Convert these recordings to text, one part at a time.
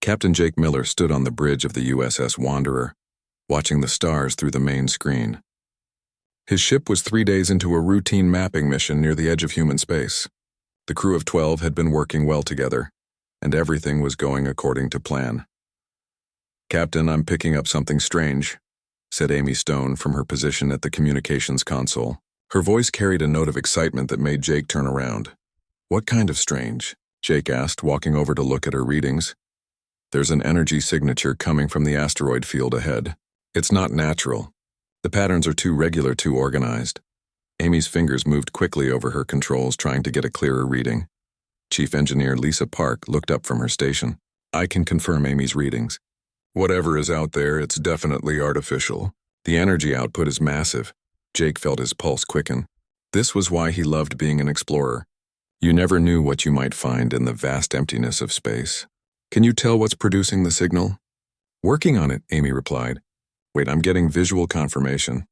Captain Jake Miller stood on the bridge of the USS Wanderer, watching the stars through the main screen. His ship was 3 days into a routine mapping mission near the edge of human space. The crew of 12 had been working well together, and everything was going according to plan. "Captain, I'm picking up something strange," said Amy Stone from her position at the communications console. Her voice carried a note of excitement that made Jake turn around. "What kind of strange?" Jake asked, walking over to look at her readings. "There's an energy signature coming from the asteroid field ahead. It's not natural. The patterns are too regular, too organized." Amy's fingers moved quickly over her controls, trying to get a clearer reading. Chief Engineer Lisa Park looked up from her station. "I can confirm Amy's readings. Whatever is out there, it's definitely artificial. The energy output is massive." Jake felt his pulse quicken. This was why he loved being an explorer. You never knew what you might find in the vast emptiness of space. "Can you tell what's producing the signal?" "Working on it," Amy replied. "Wait, I'm getting visual confirmation.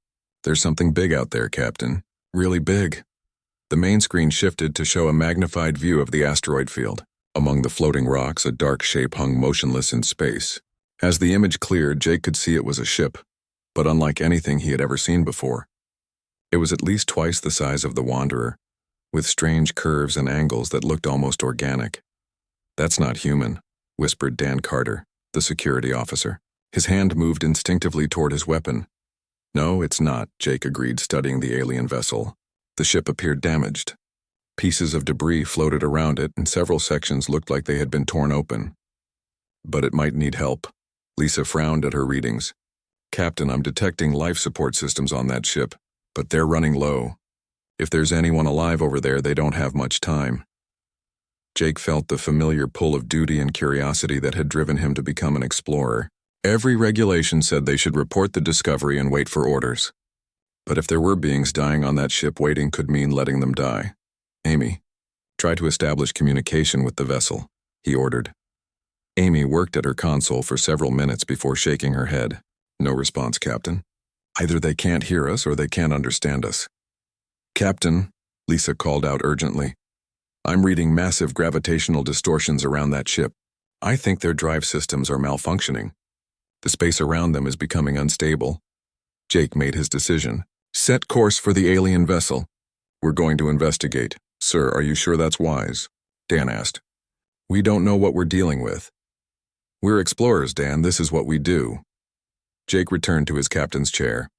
There's something big out there, Captain. Really big." The main screen shifted to show a magnified view of the asteroid field. Among the floating rocks, a dark shape hung motionless in space. As the image cleared, Jake could see it was a ship, but unlike anything he had ever seen before. It was at least twice the size of the Wanderer, with strange curves and angles that looked almost organic. "That's not human," whispered Dan Carter, the security officer. His hand moved instinctively toward his weapon. "No, it's not," Jake agreed, studying the alien vessel. The ship appeared damaged. Pieces of debris floated around it, and several sections looked like they had been torn open. "But it might need help." Lisa frowned at her readings. "Captain, I'm detecting life support systems on that ship, but they're running low. If there's anyone alive over there, they don't have much time." Jake felt the familiar pull of duty and curiosity that had driven him to become an explorer. Every regulation said they should report the discovery and wait for orders. But if there were beings dying on that ship, waiting could mean letting them die. "Amy, try to establish communication with the vessel," he ordered. Amy worked at her console for several minutes before shaking her head. "No response, Captain. Either they can't hear us or they can't understand us." "Captain," Lisa called out urgently, "I'm reading massive gravitational distortions around that ship. I think their drive systems are malfunctioning. The space around them is becoming unstable." Jake made his decision. "Set course for the alien vessel." "We're going to investigate." "Sir, are you sure that's wise?" Dan asked. "We don't know what we're dealing with." "We're explorers, Dan. This is what we do." Jake returned to his captain's chair.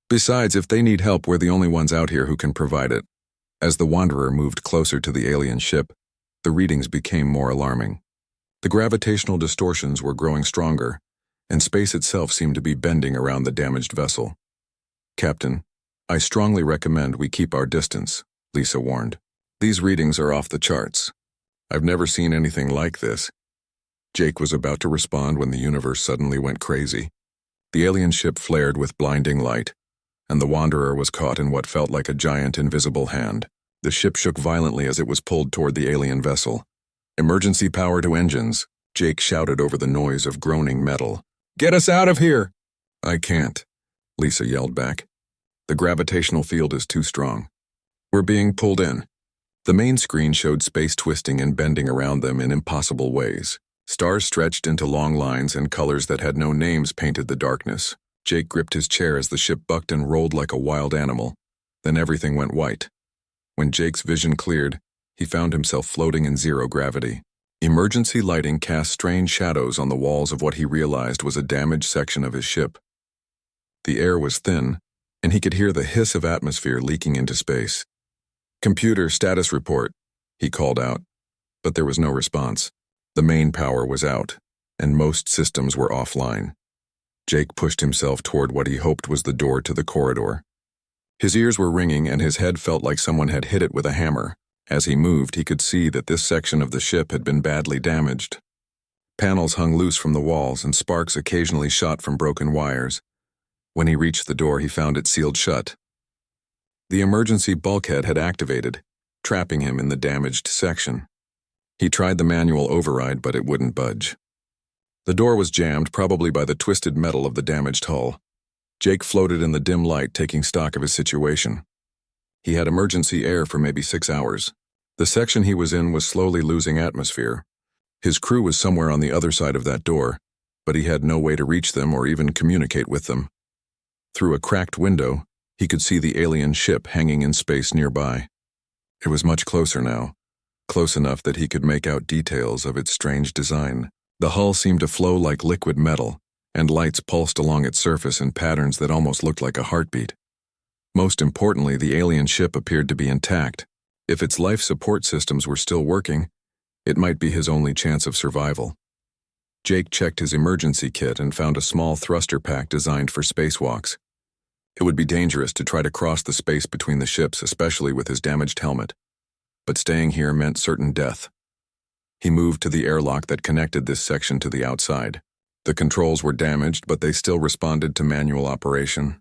"Besides, if they need help, we're the only ones out here who can provide it." As the Wanderer moved closer to the alien ship, the readings became more alarming. The gravitational distortions were growing stronger, and space itself seemed to be bending around the damaged vessel. "Captain, I strongly recommend we keep our distance," Lisa warned. "These readings are off the charts. I've never seen anything like this." Jake was about to respond when the universe suddenly went crazy. The alien ship flared with blinding light, and the Wanderer was caught in what felt like a giant invisible hand. The ship shook violently as it was pulled toward the alien vessel. "Emergency power to engines," Jake shouted over the noise of groaning metal. "Get us out of here!" "I can't," Lisa yelled back. "The gravitational field is too strong. We're being pulled in." The main screen showed space twisting and bending around them in impossible ways. Stars stretched into long lines, and colors that had no names painted the darkness. Jake gripped his chair as the ship bucked and rolled like a wild animal. Then everything went white. When Jake's vision cleared, he found himself floating in zero gravity. Emergency lighting cast strange shadows on the walls of what he realized was a damaged section of his ship. The air was thin, and he could hear the hiss of atmosphere leaking into space. "Computer status report," he called out, but there was no response. The main power was out, and most systems were offline. Jake pushed himself toward what he hoped was the door to the corridor. His ears were ringing, and his head felt like someone had hit it with a hammer. As he moved, he could see that this section of the ship had been badly damaged. Panels hung loose from the walls, and sparks occasionally shot from broken wires. When he reached the door, he found it sealed shut. The emergency bulkhead had activated, trapping him in the damaged section. He tried the manual override, but it wouldn't budge. The door was jammed, probably by the twisted metal of the damaged hull. Jake floated in the dim light, taking stock of his situation. He had emergency air for maybe 6 hours. The section he was in was slowly losing atmosphere, His crew was somewhere on the other side of that door, but he had no way to reach them or even communicate with them. Through a cracked window, he could see the alien ship hanging in space nearby. It was much closer now, close enough that he could make out details of its strange design. The hull seemed to flow like liquid metal, and lights pulsed along its surface in patterns that almost looked like a heartbeat. Most importantly, the alien ship appeared to be intact. If its life support systems were still working, it might be his only chance of survival. Jake checked his emergency kit and found a small thruster pack designed for spacewalks. It would be dangerous to try to cross the space between the ships, especially with his damaged helmet. But staying here meant certain death. He moved to the airlock that connected this section to the outside. The controls were damaged, but they still responded to manual operation.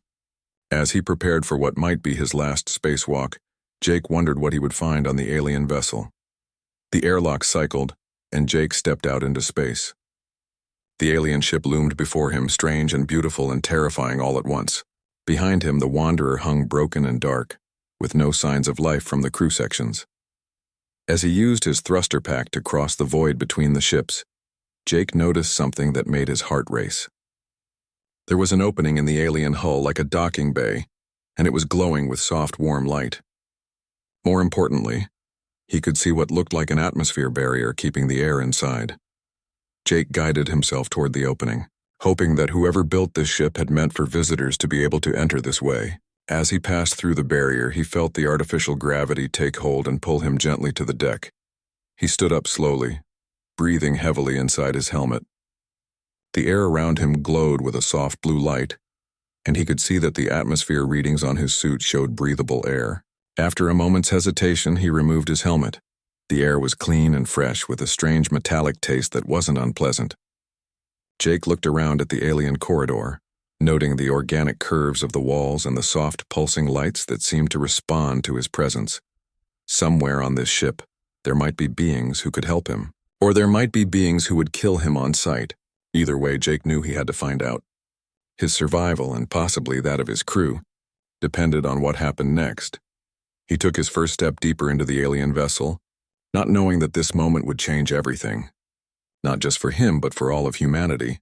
As he prepared for what might be his last spacewalk, Jake wondered what he would find on the alien vessel. The airlock cycled, and Jake stepped out into space. The alien ship loomed before him, strange and beautiful and terrifying all at once. Behind him, the Wanderer hung broken and dark, with no signs of life from the crew sections. As he used his thruster pack to cross the void between the ships, Jake noticed something that made his heart race. There was an opening in the alien hull like a docking bay, and it was glowing with soft, warm light. More importantly, he could see what looked like an atmosphere barrier keeping the air inside. Jake guided himself toward the opening, hoping that whoever built this ship had meant for visitors to be able to enter this way. As he passed through the barrier, he felt the artificial gravity take hold and pull him gently to the deck. He stood up slowly, breathing heavily inside his helmet. The air around him glowed with a soft blue light, and he could see that the atmosphere readings on his suit showed breathable air. After a moment's hesitation, he removed his helmet. The air was clean and fresh, with a strange metallic taste that wasn't unpleasant. Jake looked around at the alien corridor, noting the organic curves of the walls and the soft, pulsing lights that seemed to respond to his presence. Somewhere on this ship, there might be beings who could help him, or there might be beings who would kill him on sight. Either way, Jake knew he had to find out. His survival, and possibly that of his crew, depended on what happened next. He took his first step deeper into the alien vessel, not knowing that this moment would change everything. Not just for him, but for all of humanity.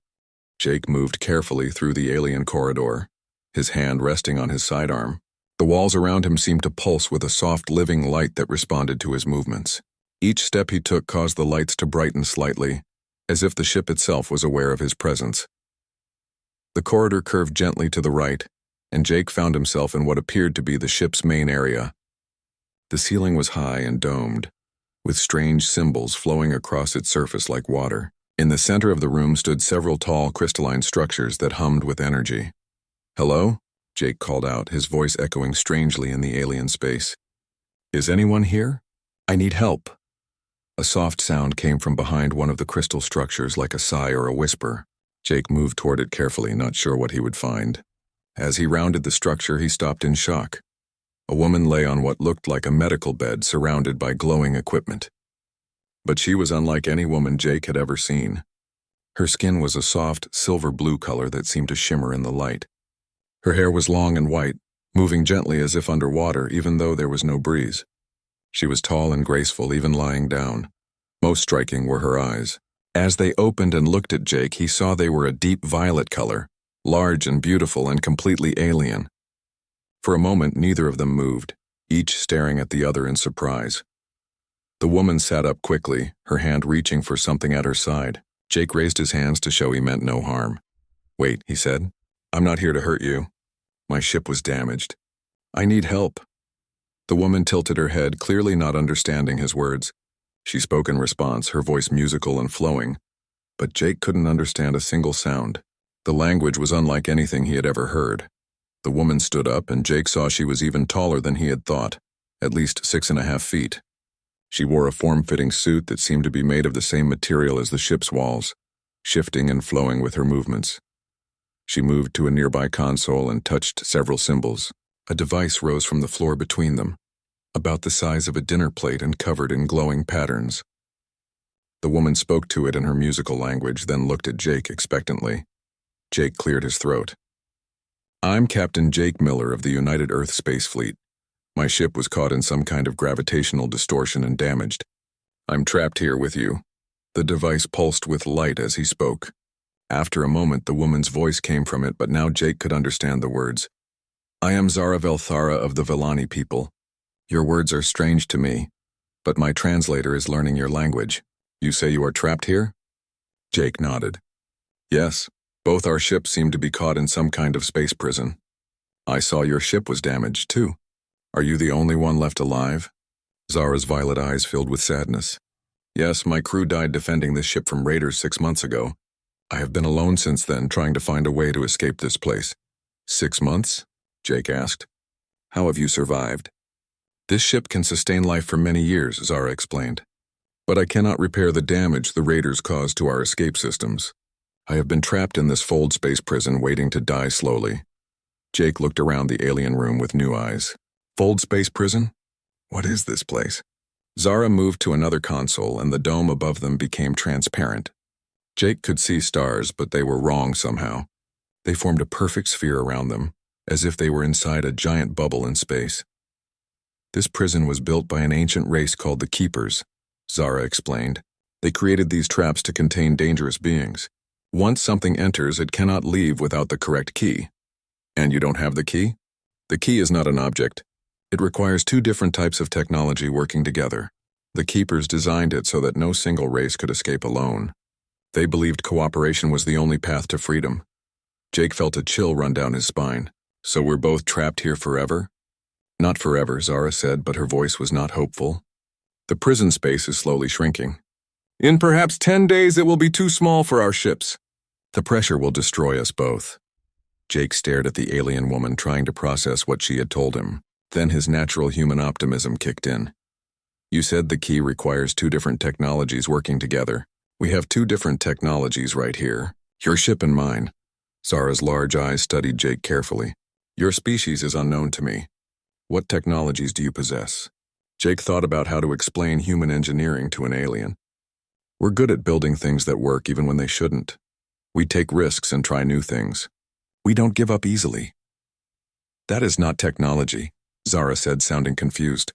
Jake moved carefully through the alien corridor, his hand resting on his sidearm. The walls around him seemed to pulse with a soft, living light that responded to his movements. Each step he took caused the lights to brighten slightly, as if the ship itself was aware of his presence. The corridor curved gently to the right, and Jake found himself in what appeared to be the ship's main area. The ceiling was high and domed, with strange symbols flowing across its surface like water. In the center of the room stood several tall crystalline structures that hummed with energy. "Hello?" Jake called out, his voice echoing strangely in the alien space. "Is anyone here? I need help." A soft sound came from behind one of the crystal structures, like a sigh or a whisper. Jake moved toward it carefully, not sure what he would find. As he rounded the structure, he stopped in shock. A woman lay on what looked like a medical bed surrounded by glowing equipment. But she was unlike any woman Jake had ever seen. Her skin was a soft, silver-blue color that seemed to shimmer in the light. Her hair was long and white, moving gently as if underwater, even though there was no breeze. She was tall and graceful, even lying down. Most striking were her eyes. As they opened and looked at Jake, he saw they were a deep violet color, large and beautiful and completely alien. For a moment, neither of them moved, each staring at the other in surprise. The woman sat up quickly, her hand reaching for something at her side. Jake raised his hands to show he meant no harm. "Wait," he said. "I'm not here to hurt you. My ship was damaged. I need help." The woman tilted her head, clearly not understanding his words. She spoke in response, her voice musical and flowing, but Jake couldn't understand a single sound. The language was unlike anything he had ever heard. The woman stood up, and Jake saw she was even taller than he had thought, at least 6.5 feet. She wore a form-fitting suit that seemed to be made of the same material as the ship's walls, shifting and flowing with her movements. She moved to a nearby console and touched several symbols. A device rose from the floor between them, about the size of a dinner plate and covered in glowing patterns. The woman spoke to it in her musical language, then looked at Jake expectantly. Jake cleared his throat. "I'm Captain Jake Miller of the United Earth Space Fleet. My ship was caught in some kind of gravitational distortion and damaged. I'm trapped here with you. The device pulsed with light as he spoke. After a moment, the woman's voice came from it, but now Jake could understand the words. I am Zara Velthara of the Villani people. Your words are strange to me, but my translator is learning your language. You say you are trapped here? Jake nodded. Yes, both our ships seem to be caught in some kind of space prison. I saw your ship was damaged, too. Are you the only one left alive? Zara's violet eyes filled with sadness. Yes, my crew died defending this ship from raiders 6 months ago. I have been alone since then, trying to find a way to escape this place. 6 months? Jake asked. How have you survived? This ship can sustain life for many years, Zara explained. But I cannot repair the damage the raiders caused to our escape systems. I have been trapped in this fold space prison waiting to die slowly. Jake looked around the alien room with new eyes. Fold space prison? What is this place? Zara moved to another console and the dome above them became transparent. Jake could see stars, but they were wrong somehow. They formed a perfect sphere around them, as if they were inside a giant bubble in space. This prison was built by an ancient race called the Keepers, Zara explained. They created these traps to contain dangerous beings. Once something enters, it cannot leave without the correct key. And you don't have the key? The key is not an object. It requires 2 different types of technology working together. The Keepers designed it so that no single race could escape alone. They believed cooperation was the only path to freedom. Jake felt a chill run down his spine. So we're both trapped here forever? Not forever, Zara said, but her voice was not hopeful. The prison space is slowly shrinking. In perhaps 10 days it will be too small for our ships. The pressure will destroy us both. Jake stared at the alien woman, trying to process what she had told him. Then his natural human optimism kicked in. You said the key requires 2 different technologies working together. We have 2 different technologies right here. Your ship and mine. Zara's large eyes studied Jake carefully. Your species is unknown to me. What technologies do you possess? Jake thought about how to explain human engineering to an alien. We're good at building things that work even when they shouldn't. We take risks and try new things. We don't give up easily. That is not technology, Zara said, sounding confused.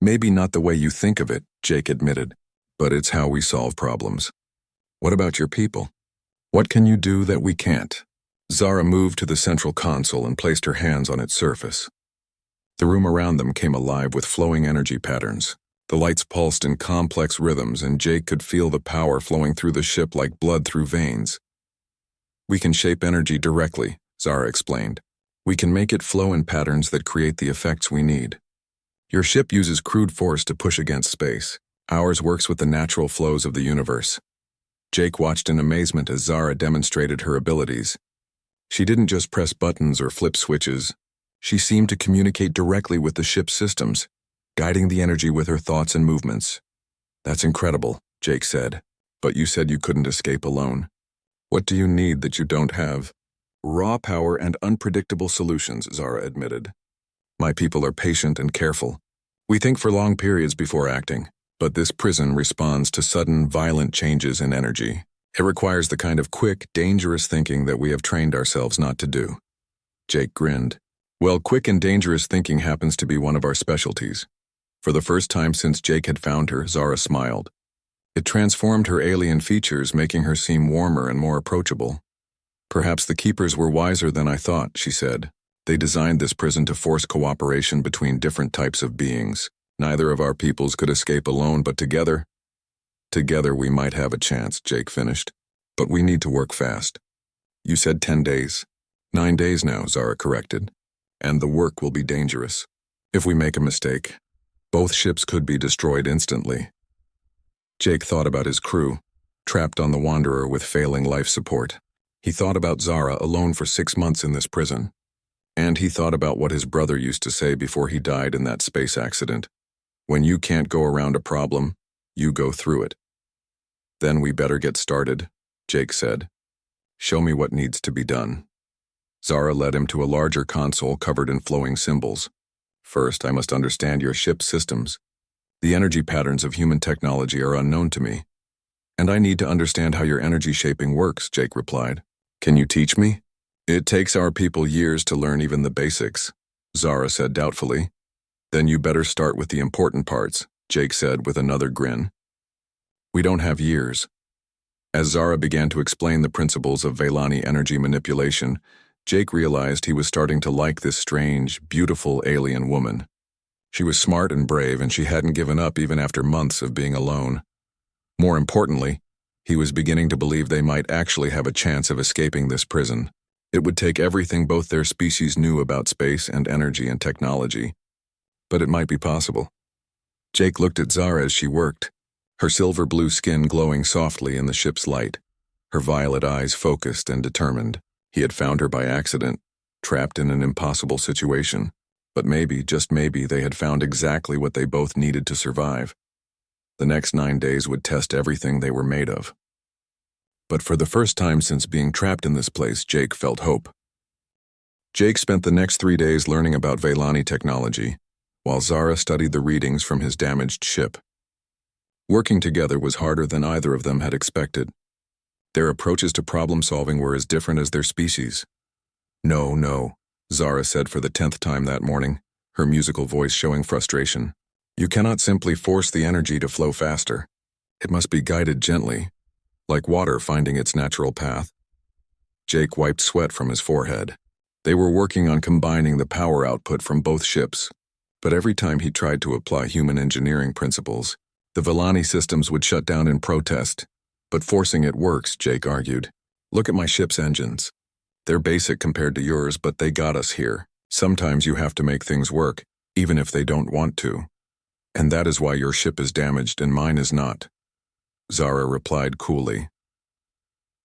Maybe not the way you think of it, Jake admitted, but it's how we solve problems. What about your people? What can you do that we can't? Zara moved to the central console and placed her hands on its surface. The room around them came alive with flowing energy patterns. The lights pulsed in complex rhythms, and Jake could feel the power flowing through the ship like blood through veins. We can shape energy directly, Zara explained. We can make it flow in patterns that create the effects we need. Your ship uses crude force to push against space. Ours works with the natural flows of the universe. Jake watched in amazement as Zara demonstrated her abilities. She didn't just press buttons or flip switches. She seemed to communicate directly with the ship's systems, guiding the energy with her thoughts and movements. That's incredible, Jake said. But you said you couldn't escape alone. What do you need that you don't have? Raw power and unpredictable solutions, Zara admitted. My people are patient and careful. We think for long periods before acting, but this prison responds to sudden, violent changes in energy. It requires the kind of quick, dangerous thinking that we have trained ourselves not to do. Jake grinned. Well, quick and dangerous thinking happens to be one of our specialties. For the first time since Jake had found her, Zara smiled. It transformed her alien features, making her seem warmer and more approachable. Perhaps the Keepers were wiser than I thought, she said. They designed this prison to force cooperation between different types of beings. Neither of our peoples could escape alone, but together we might have a chance, Jake finished. But we need to work fast. You said 10 days. 9 days now, Zara corrected. And the work will be dangerous. If we make a mistake, both ships could be destroyed instantly. Jake thought about his crew, trapped on the Wanderer with failing life support. He thought about Zara alone for 6 months in this prison. And he thought about what his brother used to say before he died in that space accident. When you can't go around a problem, you go through it. Then we better get started, Jake said. Show me what needs to be done. Zara led him to a larger console covered in flowing symbols. First, I must understand your ship's systems. The energy patterns of human technology are unknown to me. And I need to understand how your energy shaping works, Jake replied. Can you teach me? It takes our people years to learn even the basics, Zara said doubtfully. Then you better start with the important parts, Jake said with another grin. We don't have years. As Zara began to explain the principles of Vaylani energy manipulation, Jake realized he was starting to like this strange, beautiful alien woman. She was smart and brave, and she hadn't given up even after months of being alone. More importantly, he was beginning to believe they might actually have a chance of escaping this prison. It would take everything both their species knew about space and energy and technology. But it might be possible. Jake looked at Zara as she worked, her silver blue skin glowing softly in the ship's light, her violet eyes focused and determined. He had found her by accident, trapped in an impossible situation. But maybe, just maybe, they had found exactly what they both needed to survive. The next 9 days would test everything they were made of. But for the first time since being trapped in this place, Jake felt hope. Jake spent the next 3 days learning about Vaylani technology, while Zara studied the readings from his damaged ship. Working together was harder than either of them had expected. Their approaches to problem-solving were as different as their species. No, Zara said for the 10th time that morning, her musical voice showing frustration. You cannot simply force the energy to flow faster. It must be guided gently, like water finding its natural path. Jake wiped sweat from his forehead. They were working on combining the power output from both ships, but every time he tried to apply human engineering principles, the Vaylani systems would shut down in protest. But forcing it works, Jake argued. Look at my ship's engines. They're basic compared to yours, but they got us here. Sometimes you have to make things work, even if they don't want to. And that is why your ship is damaged and mine is not. Zara replied coolly.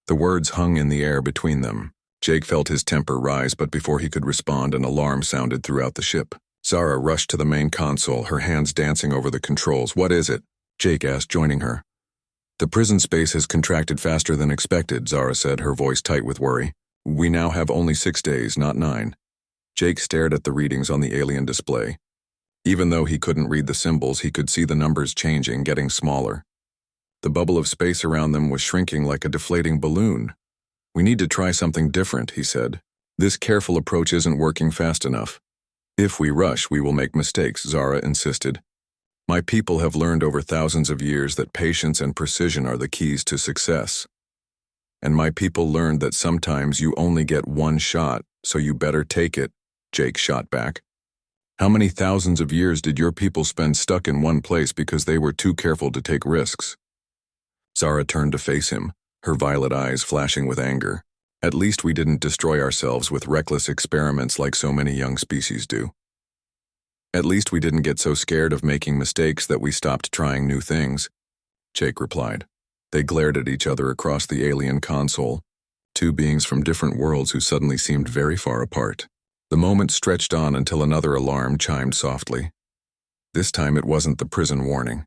The words hung in the air between them. Jake felt his temper rise, but before he could respond, an alarm sounded throughout the ship. Zara rushed to the main console, her hands dancing over the controls. What is it? Jake asked, joining her. The prison space has contracted faster than expected, Zara said, her voice tight with worry. We now have only 6 days, not 9. Jake stared at the readings on the alien display. Even though he couldn't read the symbols, he could see the numbers changing, getting smaller. The bubble of space around them was shrinking like a deflating balloon. We need to try something different, he said. This careful approach isn't working fast enough. If we rush, we will make mistakes, Zara insisted. My people have learned over thousands of years that patience and precision are the keys to success. And my people learned that sometimes you only get one shot, so you better take it, Jake shot back. How many thousands of years did your people spend stuck in one place because they were too careful to take risks? Zara turned to face him, her violet eyes flashing with anger. At least we didn't destroy ourselves with reckless experiments like so many young species do. At least we didn't get so scared of making mistakes that we stopped trying new things, Jake replied. They glared at each other across the alien console, two beings from different worlds who suddenly seemed very far apart. The moment stretched on until another alarm chimed softly. This time it wasn't the prison warning.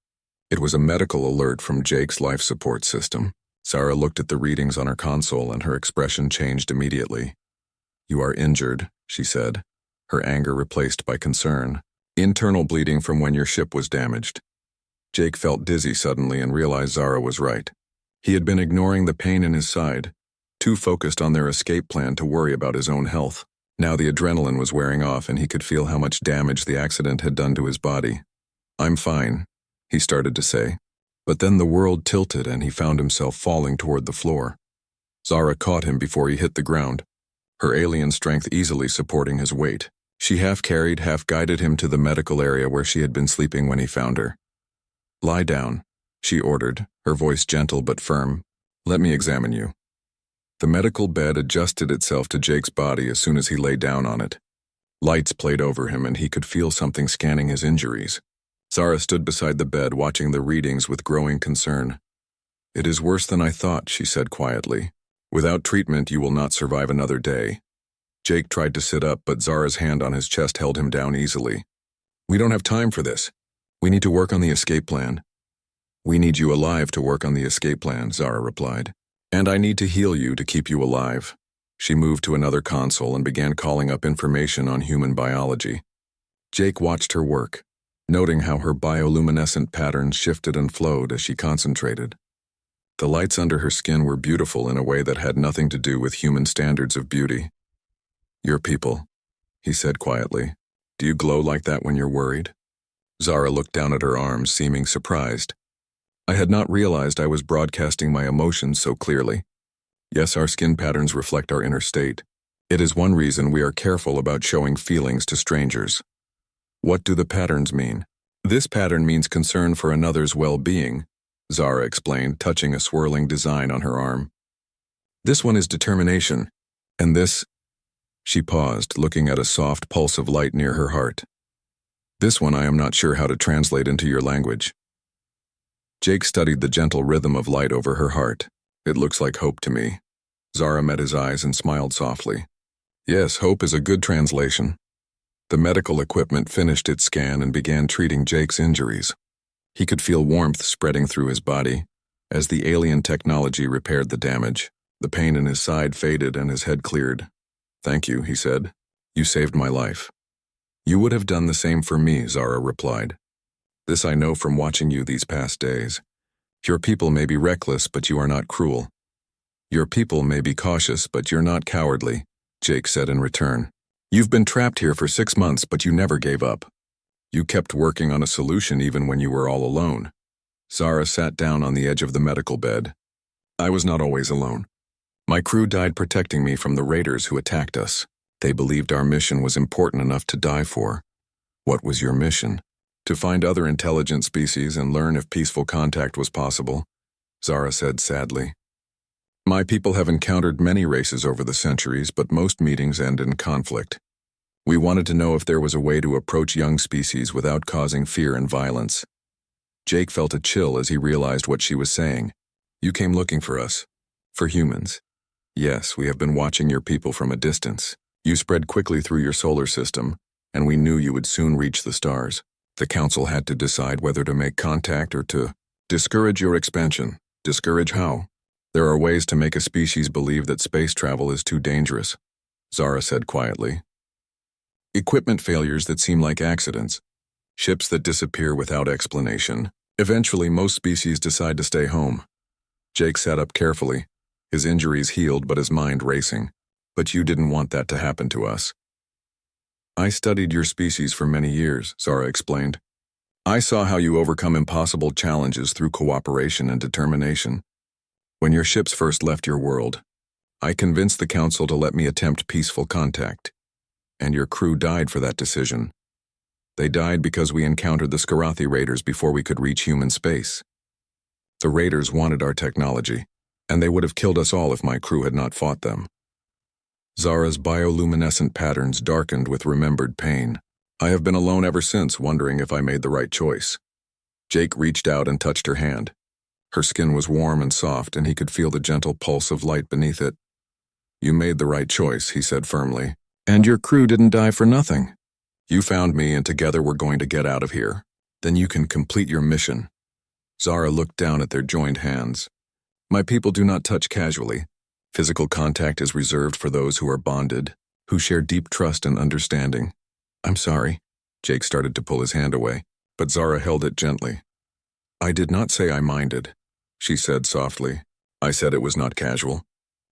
It was a medical alert from Jake's life support system. Zara looked at the readings on her console and her expression changed immediately. You are injured, she said, her anger replaced by concern. Internal bleeding from when your ship was damaged. Jake felt dizzy suddenly and realized Zara was right. He had been ignoring the pain in his side, too focused on their escape plan to worry about his own health. Now the adrenaline was wearing off and he could feel how much damage the accident had done to his body. I'm fine, he started to say. But then the world tilted and he found himself falling toward the floor. Zara caught him before he hit the ground, her alien strength easily supporting his weight. She half-carried, half-guided him to the medical area where she had been sleeping when he found her. Lie down, she ordered, her voice gentle but firm. Let me examine you. The medical bed adjusted itself to Jake's body as soon as he lay down on it. Lights played over him and he could feel something scanning his injuries. Zara stood beside the bed watching the readings with growing concern. It is worse than I thought, she said quietly. Without treatment, you will not survive another day. Jake tried to sit up, but Zara's hand on his chest held him down easily. We don't have time for this. We need to work on the escape plan. We need you alive to work on the escape plan, Zara replied. And I need to heal you to keep you alive. She moved to another console and began calling up information on human biology. Jake watched her work, noting how her bioluminescent patterns shifted and flowed as she concentrated. The lights under her skin were beautiful in a way that had nothing to do with human standards of beauty. Your people, he said quietly. Do you glow like that when you're worried? Zara looked down at her arms, seeming surprised. I had not realized I was broadcasting my emotions so clearly. Yes, our skin patterns reflect our inner state. It is one reason we are careful about showing feelings to strangers. What do the patterns mean? This pattern means concern for another's well-being, Zara explained, touching a swirling design on her arm. This one is determination, and this... She paused, looking at a soft pulse of light near her heart. This one I am not sure how to translate into your language. Jake studied the gentle rhythm of light over her heart. It looks like hope to me. Zara met his eyes and smiled softly. Yes, hope is a good translation. The medical equipment finished its scan and began treating Jake's injuries. He could feel warmth spreading through his body. As the alien technology repaired the damage, the pain in his side faded and his head cleared. Thank you, he said. You saved my life. You would have done the same for me, Zara replied. This I know from watching you these past days. Your people may be reckless, but you are not cruel. Your people may be cautious, but you're not cowardly, Jake said in return. You've been trapped here for 6 months, but you never gave up. You kept working on a solution even when you were all alone. Zara sat down on the edge of the medical bed. I was not always alone. My crew died protecting me from the raiders who attacked us. They believed our mission was important enough to die for. What was your mission? To find other intelligent species and learn if peaceful contact was possible, Zara said sadly. My people have encountered many races over the centuries, but most meetings end in conflict. We wanted to know if there was a way to approach young species without causing fear and violence. Jake felt a chill as he realized what she was saying. You came looking for us. For humans. Yes, we have been watching your people from a distance. You spread quickly through your solar system, and we knew you would soon reach the stars. The council had to decide whether to make contact or to discourage your expansion. Discourage how? There are ways to make a species believe that space travel is too dangerous, Zara said quietly. Equipment failures that seem like accidents. Ships that disappear without explanation. Eventually, most species decide to stay home. Jake sat up carefully, his injuries healed but his mind racing. But you didn't want that to happen to us. I studied your species for many years, Zara explained. I saw how you overcome impossible challenges through cooperation and determination. When your ships first left your world, I convinced the council to let me attempt peaceful contact. And your crew died for that decision. They died because we encountered the Skarathi raiders before we could reach human space. The raiders wanted our technology, and they would have killed us all if my crew had not fought them. Zara's bioluminescent patterns darkened with remembered pain. I have been alone ever since, wondering if I made the right choice. Jake reached out and touched her hand. Her skin was warm and soft, and he could feel the gentle pulse of light beneath it. You made the right choice, he said firmly. And your crew didn't die for nothing. You found me, and together we're going to get out of here. Then you can complete your mission. Zara looked down at their joined hands. My people do not touch casually. Physical contact is reserved for those who are bonded, who share deep trust and understanding. I'm sorry. Jake started to pull his hand away, but Zara held it gently. I did not say I minded, she said softly. I said it was not casual.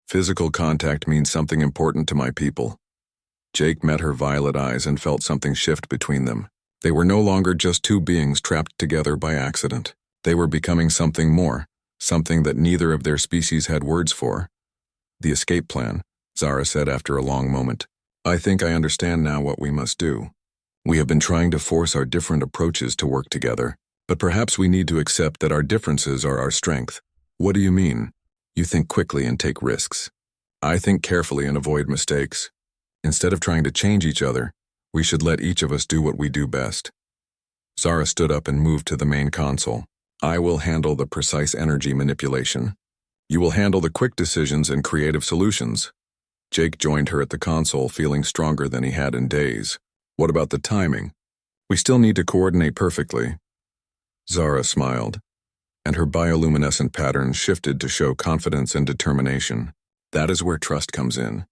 Physical contact means something important to my people. Jake met her violet eyes and felt something shift between them. They were no longer just two beings trapped together by accident. They were becoming something more, something that neither of their species had words for. The escape plan, Zara said after a long moment. I think I understand now what we must do. We have been trying to force our different approaches to work together, but perhaps we need to accept that our differences are our strength. What do you mean? You think quickly and take risks. I think carefully and avoid mistakes. Instead of trying to change each other, we should let each of us do what we do best. Zara stood up and moved to the main console. I will handle the precise energy manipulation. You will handle the quick decisions and creative solutions. Jake joined her at the console, feeling stronger than he had in days. What about the timing? We still need to coordinate perfectly. Zara smiled, and her bioluminescent patterns shifted to show confidence and determination. That is where trust comes in.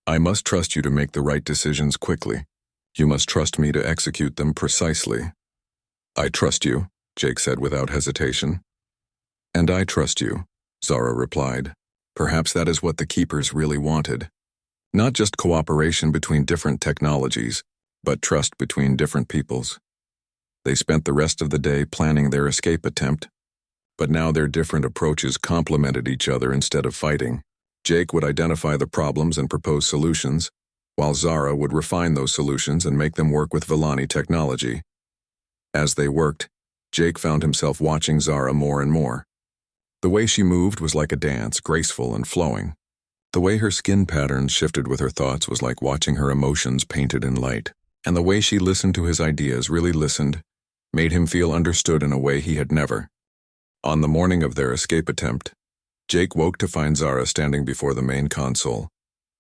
I must trust you to make the right decisions quickly. You must trust me to execute them precisely. I trust you, Jake said without hesitation. And I trust you, Zara replied. Perhaps that is what the Keepers really wanted. Not just cooperation between different technologies, but trust between different peoples. They spent the rest of the day planning their escape attempt, but now their different approaches complemented each other instead of fighting. Jake would identify the problems and propose solutions, while Zara would refine those solutions and make them work with Villani technology. As they worked, Jake found himself watching Zara more and more. The way she moved was like a dance, graceful and flowing. The way her skin patterns shifted with her thoughts was like watching her emotions painted in light. And the way she listened to his ideas, really listened, made him feel understood in a way he had never. On the morning of their escape attempt, Jake woke to find Zara standing before the main console,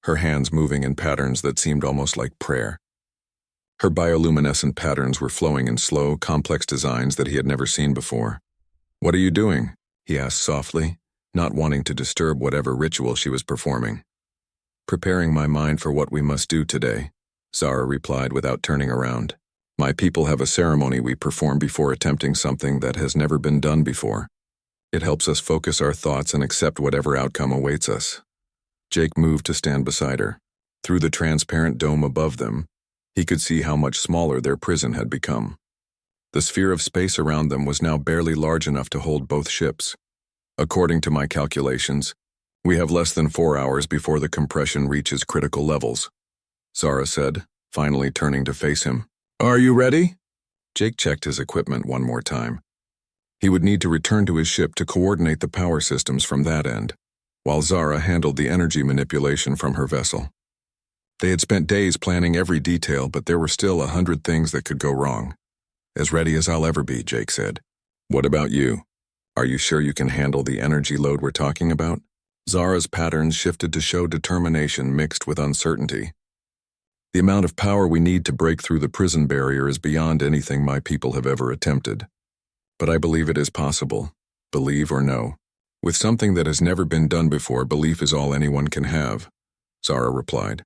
her hands moving in patterns that seemed almost like prayer. Her bioluminescent patterns were flowing in slow, complex designs that he had never seen before. "What are you doing?" he asked softly, not wanting to disturb whatever ritual she was performing. "Preparing my mind for what we must do today," Zara replied without turning around. "My people have a ceremony we perform before attempting something that has never been done before. It helps us focus our thoughts and accept whatever outcome awaits us." Jake moved to stand beside her. Through the transparent dome above them, he could see how much smaller their prison had become. The sphere of space around them was now barely large enough to hold both ships. "According to my calculations, we have less than 4 hours before the compression reaches critical levels," Zara said, finally turning to face him. "Are you ready?" Jake checked his equipment one more time. He would need to return to his ship to coordinate the power systems from that end, while Zara handled the energy manipulation from her vessel. They had spent days planning every detail, but there were still 100 things that could go wrong. "As ready as I'll ever be," Jake said. "What about you? Are you sure you can handle the energy load we're talking about?" Zara's patterns shifted to show determination mixed with uncertainty. "The amount of power we need to break through the prison barrier is beyond anything my people have ever attempted. But I believe it is possible, believe or no. With something that has never been done before, belief is all anyone can have," Zara replied.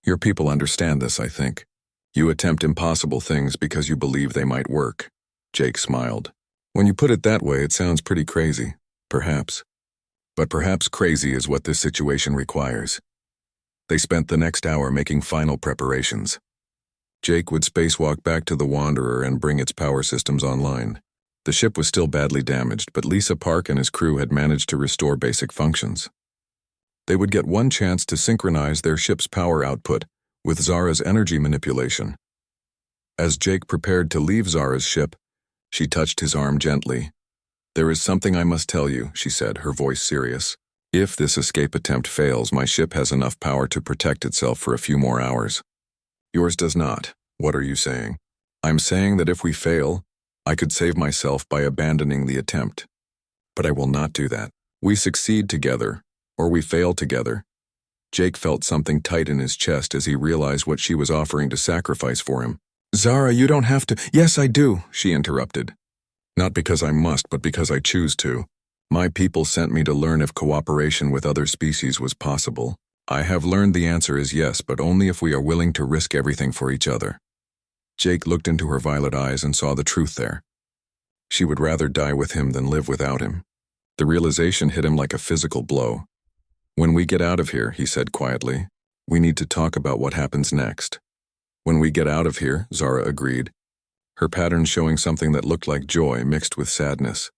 "Your people understand this, I think. You attempt impossible things because you believe they might work." Jake smiled. "When you put it that way, it sounds pretty crazy, perhaps. But perhaps crazy is what this situation requires." They spent the next hour making final preparations. Jake would spacewalk back to the Wanderer and bring its power systems online. The ship was still badly damaged, but Lisa Park and his crew had managed to restore basic functions. They would get one chance to synchronize their ship's power output with Zara's energy manipulation. As Jake prepared to leave Zara's ship, she touched his arm gently. "There is something I must tell you," she said, her voice serious. "If this escape attempt fails, my ship has enough power to protect itself for a few more hours. Yours does not." "What are you saying?" "I'm saying that if we fail, I could save myself by abandoning the attempt. But I will not do that. We succeed together, or we fail together." Jake felt something tight in his chest as he realized what she was offering to sacrifice for him. "Zara, you don't have to—" "Yes, I do," she interrupted. "Not because I must, but because I choose to. My people sent me to learn if cooperation with other species was possible. I have learned the answer is yes, but only if we are willing to risk everything for each other." Jake looked into her violet eyes and saw the truth there. She would rather die with him than live without him. The realization hit him like a physical blow. "When we get out of here," he said quietly, "we need to talk about what happens next." "When we get out of here," Zara agreed, her pattern showing something that looked like joy mixed with sadness.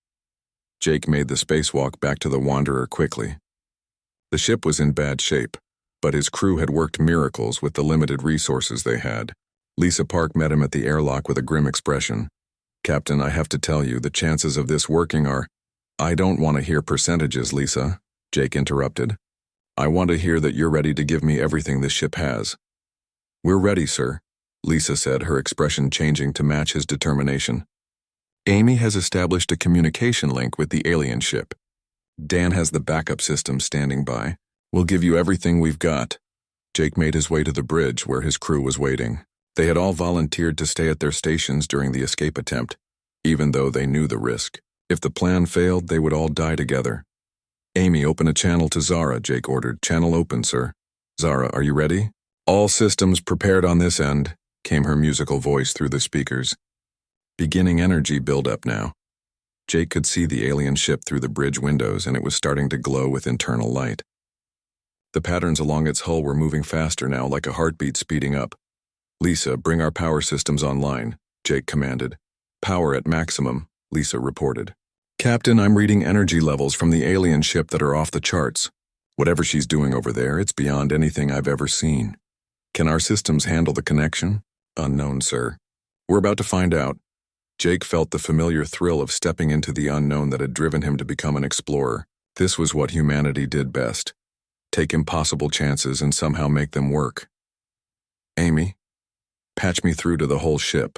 Jake made the spacewalk back to the Wanderer quickly. The ship was in bad shape, but his crew had worked miracles with the limited resources they had. Lisa Park met him at the airlock with a grim expression. "Captain, I have to tell you, the chances of this working are—" "I don't want to hear percentages, Lisa," Jake interrupted. "I want to hear that you're ready to give me everything this ship has." "We're ready, sir," Lisa said, her expression changing to match his determination. "Amy has established a communication link with the alien ship. Dan has the backup system standing by. We'll give you everything we've got." Jake made his way to the bridge where his crew was waiting. They had all volunteered to stay at their stations during the escape attempt, even though they knew the risk. If the plan failed, they would all die together. "Amy, open a channel to Zara," Jake ordered. "Channel open, sir." "Zara, are you ready?" "All systems prepared on this end," came her musical voice through the speakers. Beginning energy buildup now. Jake could see the alien ship through the bridge windows, and it was starting to glow with internal light. The patterns along its hull were moving faster now, like a heartbeat speeding up. "Lisa, bring our power systems online," Jake commanded. "Power at maximum," Lisa reported. Captain, I'm reading energy levels from the alien ship that are off the charts. Whatever she's doing over there, it's beyond anything I've ever seen. Can our systems handle the connection? Unknown, sir. We're about to find out. Jake felt the familiar thrill of stepping into the unknown that had driven him to become an explorer. This was what humanity did best. Take impossible chances and somehow make them work. Amy, patch me through to the whole ship,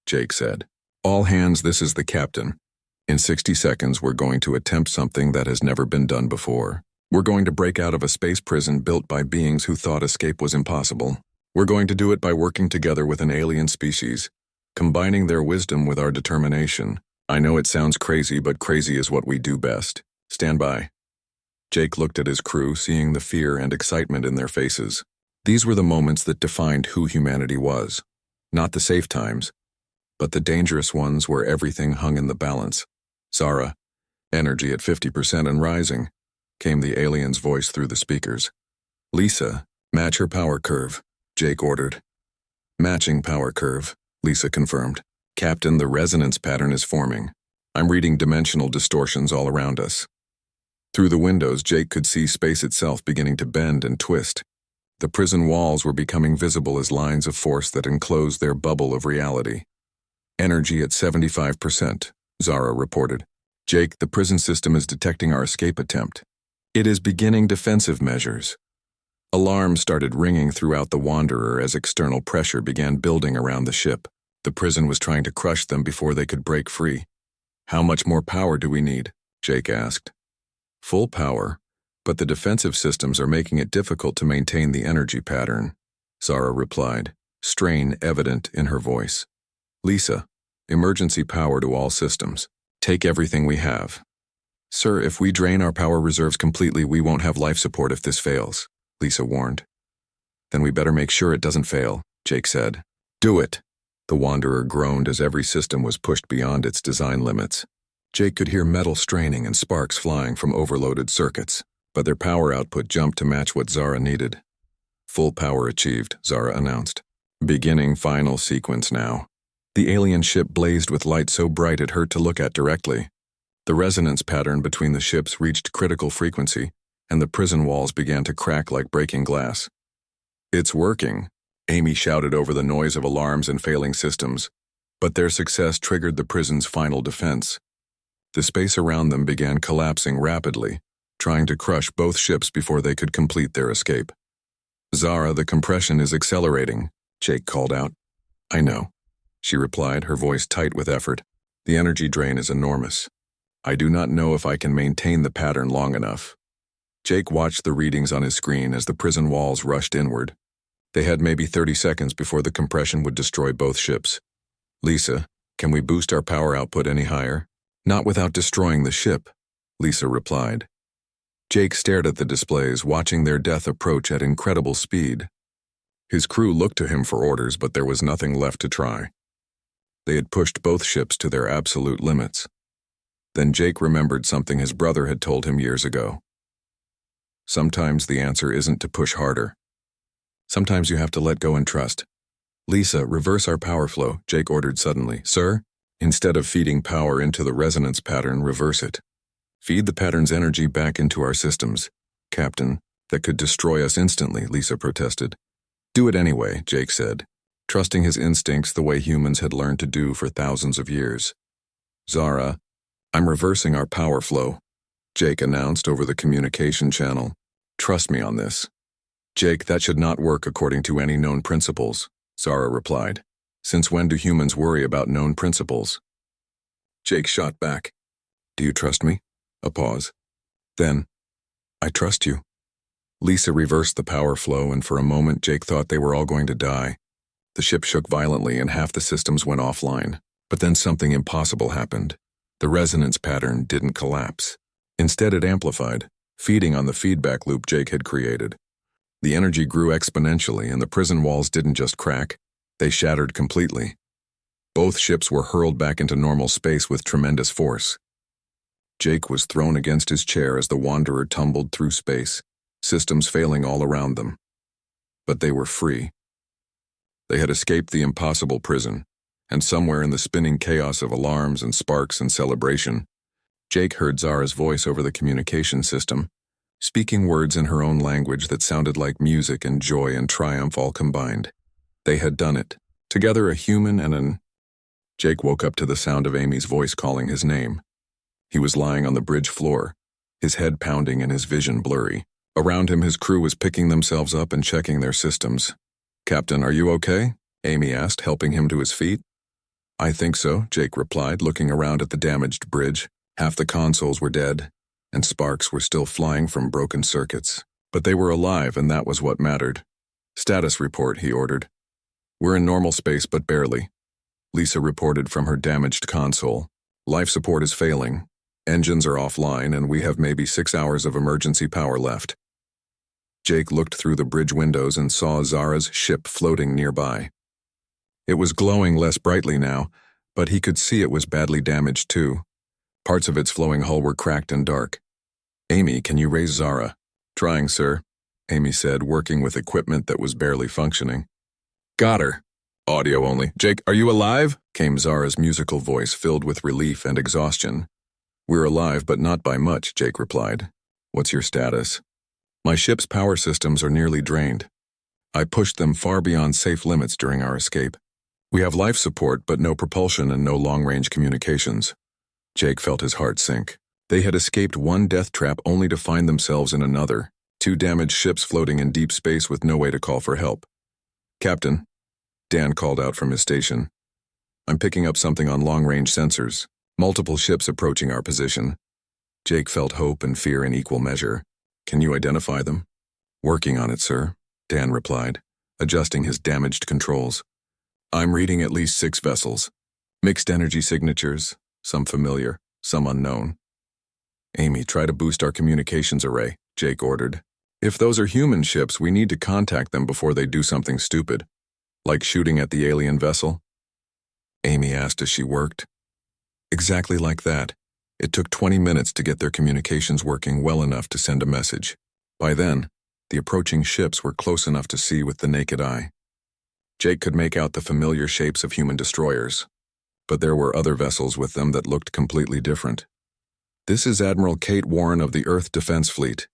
Jake said. All hands, this is the captain. In 60 seconds, we're going to attempt something that has never been done before. We're going to break out of a space prison built by beings who thought escape was impossible. We're going to do it by working together with an alien species, combining their wisdom with our determination. I know it sounds crazy, but crazy is what we do best. Stand by. Jake looked at his crew, seeing the fear and excitement in their faces. These were the moments that defined who humanity was. Not the safe times, but the dangerous ones where everything hung in the balance. Zara, energy at 50% and rising, came the alien's voice through the speakers. Lisa, match her power curve, Jake ordered. Matching power curve, Lisa confirmed. Captain, the resonance pattern is forming. I'm reading dimensional distortions all around us. Through the windows, Jake could see space itself beginning to bend and twist. The prison walls were becoming visible as lines of force that enclosed their bubble of reality. Energy at 75%, Zara reported. Jake, the prison system is detecting our escape attempt. It is beginning defensive measures. Alarms started ringing throughout the Wanderer as external pressure began building around the ship. The prison was trying to crush them before they could break free. How much more power do we need? Jake asked. Full power, but the defensive systems are making it difficult to maintain the energy pattern, Zara replied, strain evident in her voice. Lisa, emergency power to all systems. Take everything we have. Sir, if we drain our power reserves completely, we won't have life support if this fails, Lisa warned. Then we better make sure it doesn't fail, Jake said. Do it. The Wanderer groaned as every system was pushed beyond its design limits. Jake could hear metal straining and sparks flying from overloaded circuits, but their power output jumped to match what Zara needed. Full power achieved, Zara announced. Beginning final sequence now. The alien ship blazed with light so bright it hurt to look at directly. The resonance pattern between the ships reached critical frequency, and the prison walls began to crack like breaking glass. It's working, Amy shouted over the noise of alarms and failing systems, but their success triggered the prison's final defense. The space around them began collapsing rapidly, trying to crush both ships before they could complete their escape. Zara, the compression is accelerating, Jake called out. I know, she replied, her voice tight with effort. The energy drain is enormous. I do not know if I can maintain the pattern long enough. Jake watched the readings on his screen as the prison walls rushed inward. They had maybe 30 seconds before the compression would destroy both ships. Lisa, can we boost our power output any higher? Not without destroying the ship, Lisa replied. Jake stared at the displays, watching their death approach at incredible speed. His crew looked to him for orders, but there was nothing left to try. They had pushed both ships to their absolute limits. Then Jake remembered something his brother had told him years ago. Sometimes the answer isn't to push harder. Sometimes you have to let go and trust. Lisa, reverse our power flow, Jake ordered suddenly. Sir? Instead of feeding power into the resonance pattern, reverse it. Feed the pattern's energy back into our systems. Captain, that could destroy us instantly, Lisa protested. Do it anyway, Jake said, trusting his instincts the way humans had learned to do for thousands of years. Zara, I'm reversing our power flow, Jake announced over the communication channel. Trust me on this. Jake, that should not work according to any known principles, Zara replied. Since when do humans worry about known principles? Jake shot back. Do you trust me? A pause. Then, I trust you. Lisa reversed the power flow, and for a moment Jake thought they were all going to die. The ship shook violently and half the systems went offline. But then something impossible happened. The resonance pattern didn't collapse. Instead, it amplified, feeding on the feedback loop Jake had created. The energy grew exponentially, and the prison walls didn't just crack, they shattered completely. Both ships were hurled back into normal space with tremendous force. Jake was thrown against his chair as the Wanderer tumbled through space, systems failing all around them. But they were free. They had escaped the impossible prison, and somewhere in the spinning chaos of alarms and sparks and celebration, Jake heard Zara's voice over the communication system, speaking words in her own language that sounded like music and joy and triumph all combined. They had done it. Together, a human and an... Jake woke up to the sound of Amy's voice calling his name. He was lying on the bridge floor, his head pounding and his vision blurry. Around him, his crew was picking themselves up and checking their systems. "Captain, are you okay?" Amy asked, helping him to his feet. "I think so," Jake replied, looking around at the damaged bridge. Half the consoles were dead, and sparks were still flying from broken circuits. But they were alive, and that was what mattered. "Status report," he ordered. "We're in normal space, but barely." Lisa reported from her damaged console. "Life support is failing. Engines are offline, and we have maybe 6 hours of emergency power left." Jake looked through the bridge windows and saw Zara's ship floating nearby. It was glowing less brightly now, but he could see it was badly damaged too. Parts of its flowing hull were cracked and dark. "Amy, can you raise Zara?" "Trying, sir," Amy said, working with equipment that was barely functioning. "Got her." "Audio only." "Jake, are you alive?" came Zara's musical voice, filled with relief and exhaustion. "We're alive, but not by much," Jake replied. "What's your status?" "My ship's power systems are nearly drained. I pushed them far beyond safe limits during our escape. We have life support, but no propulsion and no long-range communications." Jake felt his heart sink. They had escaped one death trap only to find themselves in another, 2 damaged ships floating in deep space with no way to call for help. "Captain," Dan called out from his station. "I'm picking up something on long-range sensors. Multiple ships approaching our position." Jake felt hope and fear in equal measure. "Can you identify them?" "Working on it, sir," Dan replied, adjusting his damaged controls. "I'm reading at least 6 vessels. Mixed energy signatures, some familiar, some unknown." "Amy, try to boost our communications array," Jake ordered. "If those are human ships, we need to contact them before they do something stupid. Like shooting at the alien vessel?" Amy asked as she worked. "Exactly like that. It took 20 minutes to get their communications working well enough to send a message. By then, the approaching ships were close enough to see with the naked eye. Jake could make out the familiar shapes of human destroyers, but there were other vessels with them that looked completely different. "This is Admiral Kate Warren of the Earth Defense Fleet,"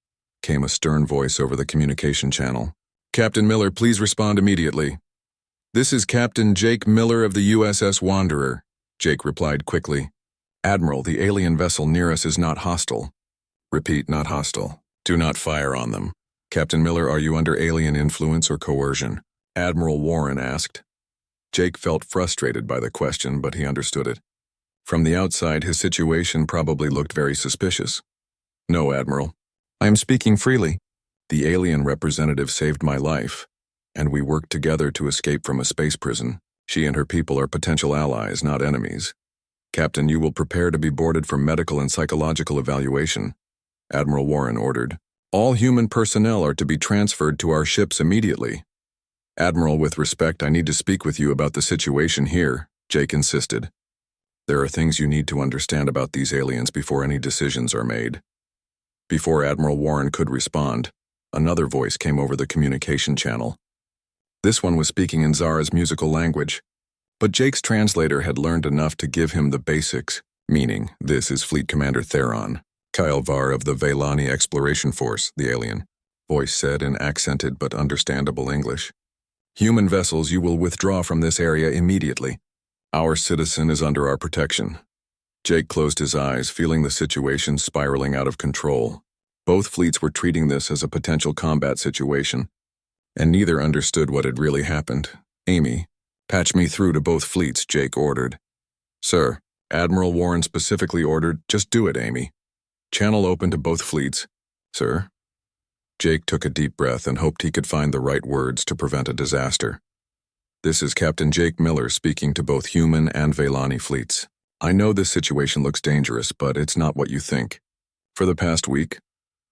came a stern voice over the communication channel. "Captain Miller, please respond immediately." "This is Captain Jake Miller of the USS Wanderer," Jake replied quickly. "Admiral, the alien vessel near us is not hostile." "Repeat, not hostile. Do not fire on them." "Captain Miller, are you under alien influence or coercion?" Admiral Warren asked. Jake felt frustrated by the question, but he understood it. From the outside, his situation probably looked very suspicious. "No, Admiral. I am speaking freely. The alien representative saved my life, and we worked together to escape from a space prison. She and her people are potential allies, not enemies. Captain, you will prepare to be boarded for medical and psychological evaluation," Admiral Warren ordered. "All human personnel are to be transferred to our ships immediately." "Admiral, with respect, I need to speak with you about the situation here," Jake insisted. "There are things you need to understand about these aliens before any decisions are made." Before Admiral Warren could respond, another voice came over the communication channel. This one was speaking in Zara's musical language, but Jake's translator had learned enough to give him the basics, meaning, "This is Fleet Commander Theron, Kyle Var of the Veilani Exploration Force," the alien voice said in accented but understandable English. "Human vessels, you will withdraw from this area immediately. Our citizen is under our protection." Jake closed his eyes, feeling the situation spiraling out of control. Both fleets were treating this as a potential combat situation, and neither understood what had really happened. "Amy, patch me through to both fleets," Jake ordered. "Sir," Admiral Warren specifically ordered, "just do it, Amy. Channel open to both fleets." "Sir?" Jake took a deep breath and hoped he could find the right words to prevent a disaster. "This is Captain Jake Miller speaking to both human and Veilani fleets. I know this situation looks dangerous, but it's not what you think. For the past week,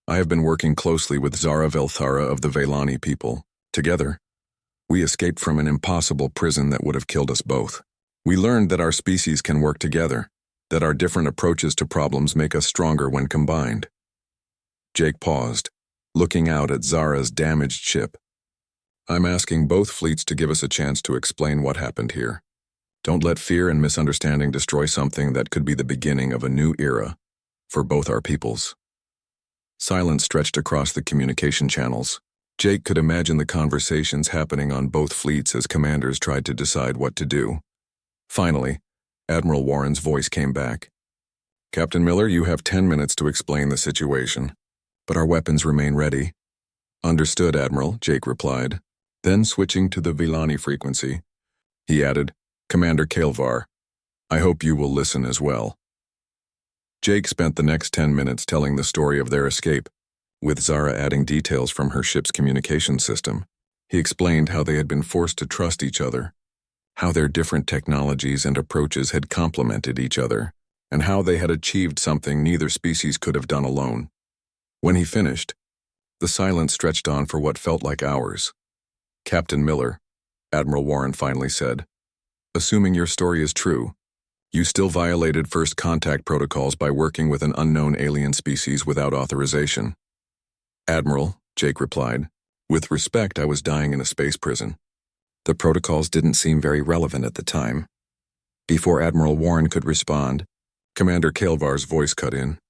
I have been working closely with Zara Velthara of the Veilani people. Together, we escaped from an impossible prison that would have killed us both. We learned that our species can work together, that our different approaches to problems make us stronger when combined." Jake paused, looking out at Zara's damaged ship. "I'm asking both fleets to give us a chance to explain what happened here. Don't let fear and misunderstanding destroy something that could be the beginning of a new era. for both our peoples. Silence stretched across the communication channels. Jake could imagine the conversations happening on both fleets as commanders tried to decide what to do. Finally, Admiral Warren's voice came back. "Captain Miller, you have 10 minutes to explain the situation, but our weapons remain ready." "Understood, Admiral," Jake replied. Then, switching to the Villani frequency, he added, "Commander Kael'var, I hope you will listen as well." Jake spent the next 10 minutes telling the story of their escape, with Zara adding details from her ship's communication system. He explained how they had been forced to trust each other, how their different technologies and approaches had complemented each other, and how they had achieved something neither species could have done alone. When he finished, the silence stretched on for what felt like hours. "Captain Miller," Admiral Warren finally said, "assuming your story is true, you still violated first contact protocols by working with an unknown alien species without authorization." "Admiral," Jake replied, "with respect, I was dying in a space prison. The protocols didn't seem very relevant at the time." Before Admiral Warren could respond, Commander Kael'var's voice cut in.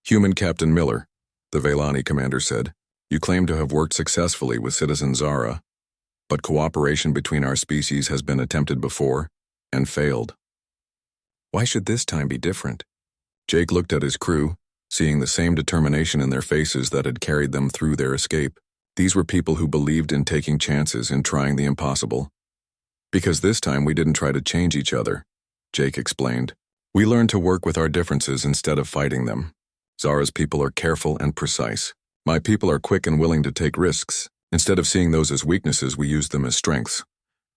"Human Captain Miller," the Villani commander said, "you claim to have worked successfully with citizen Zara, but cooperation between our species has been attempted before and failed. Why should this time be different?" Jake looked at his crew, seeing the same determination in their faces that had carried them through their escape. These were people who believed in taking chances and trying the impossible. "Because this time we didn't try to change each other," Jake explained. "We learned to work with our differences instead of fighting them. Zara's people are careful and precise. My people are quick and willing to take risks. Instead of seeing those as weaknesses, we use them as strengths."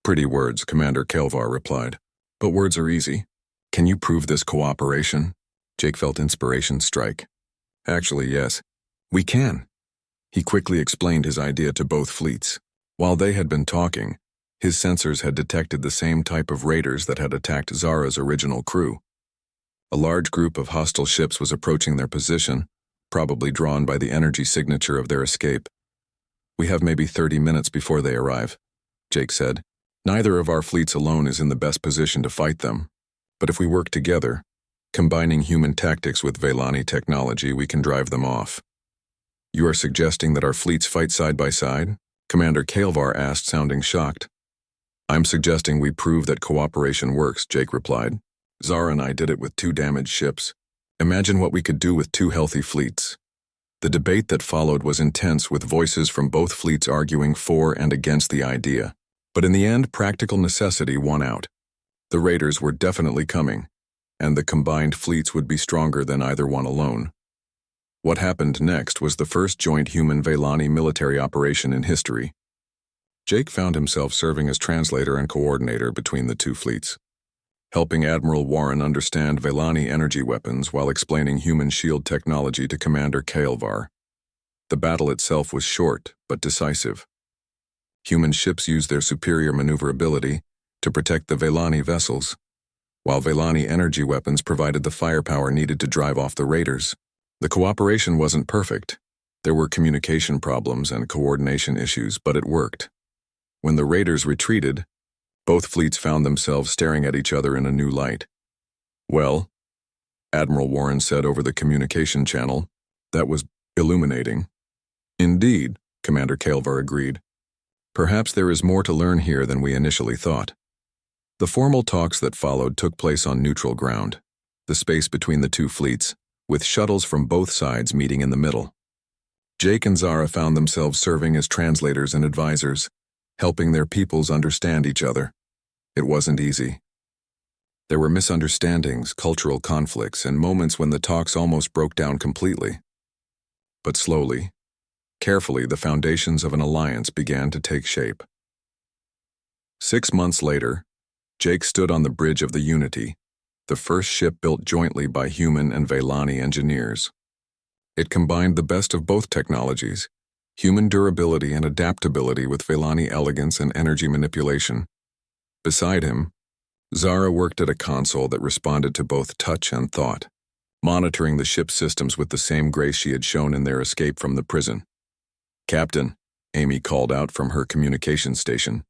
"Pretty words," Commander Kael'var replied. "But words are easy. Can you prove this cooperation?" Jake felt inspiration strike. "Actually, yes. We can." He quickly explained his idea to both fleets. While they had been talking, his sensors had detected the same type of raiders that had attacked Zara's original crew. A large group of hostile ships was approaching their position, probably drawn by the energy signature of their escape. "We have maybe 30 minutes before they arrive," Jake said. "Neither of our fleets alone is in the best position to fight them. But if we work together, combining human tactics with Villani technology, we can drive them off." "You are suggesting that our fleets fight side by side?" Commander Kael'var asked, sounding shocked. "I'm suggesting we prove that cooperation works," Jake replied. "Zara and I did it with 2 damaged ships. Imagine what we could do with 2 healthy fleets." The debate that followed was intense, with voices from both fleets arguing for and against the idea. But in the end, practical necessity won out. The raiders were definitely coming, and the combined fleets would be stronger than either one alone. What happened next was the first joint human-Villani military operation in history. Jake found himself serving as translator and coordinator between the 2 fleets, helping Admiral Warren understand Villani energy weapons while explaining human shield technology to Commander Kael'var. The battle itself was short but decisive. Human ships used their superior maneuverability to protect the Villani vessels, while Villani energy weapons provided the firepower needed to drive off the raiders. The cooperation wasn't perfect. There were communication problems and coordination issues, but it worked. When the raiders retreated, both fleets found themselves staring at each other in a new light. "Well," Admiral Warren said over the communication channel, "that was illuminating." "Indeed," Commander Kael'var agreed. "Perhaps there is more to learn here than we initially thought." The formal talks that followed took place on neutral ground, the space between the 2 fleets, with shuttles from both sides meeting in the middle. Jake and Zara found themselves serving as translators and advisors, helping their peoples understand each other. It wasn't easy. There were misunderstandings, cultural conflicts, and moments when the talks almost broke down completely. But slowly, carefully, the foundations of an alliance began to take shape. 6 months later, Jake stood on the bridge of the Unity, the first ship built jointly by human and Villani engineers. It combined the best of both technologies, human durability and adaptability with Villani elegance and energy manipulation. Beside him, Zara worked at a console that responded to both touch and thought, monitoring the ship's systems with the same grace she had shown in their escape from the prison. "Captain," Amy called out from her communication station,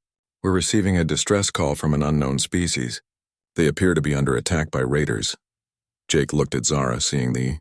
"we're receiving a distress call from an unknown species. They appear to be under attack by raiders." Jake looked at Zara, seeing the